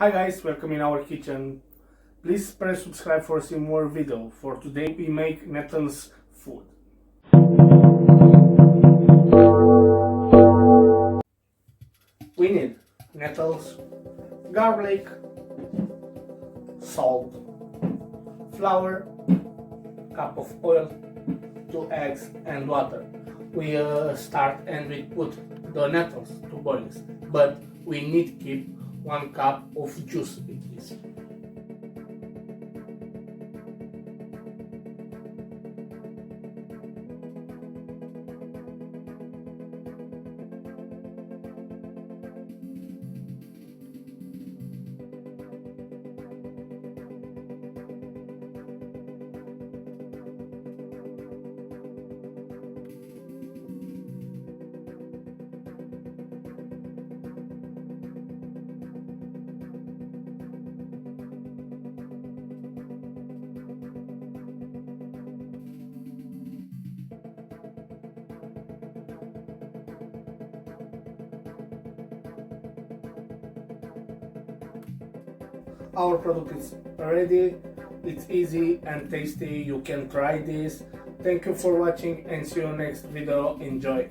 Hi guys, welcome in our kitchen. Please press subscribe for see more video. For today we make Nettles food. We need nettles, garlic, salt, flour, cup of oil, 2 eggs and water. We start and we put the nettles to boil, but we need keep 1 cup of juice with this. Our product is ready. It's easy and tasty. You can try this. Thank you for watching and see you next video. Enjoy.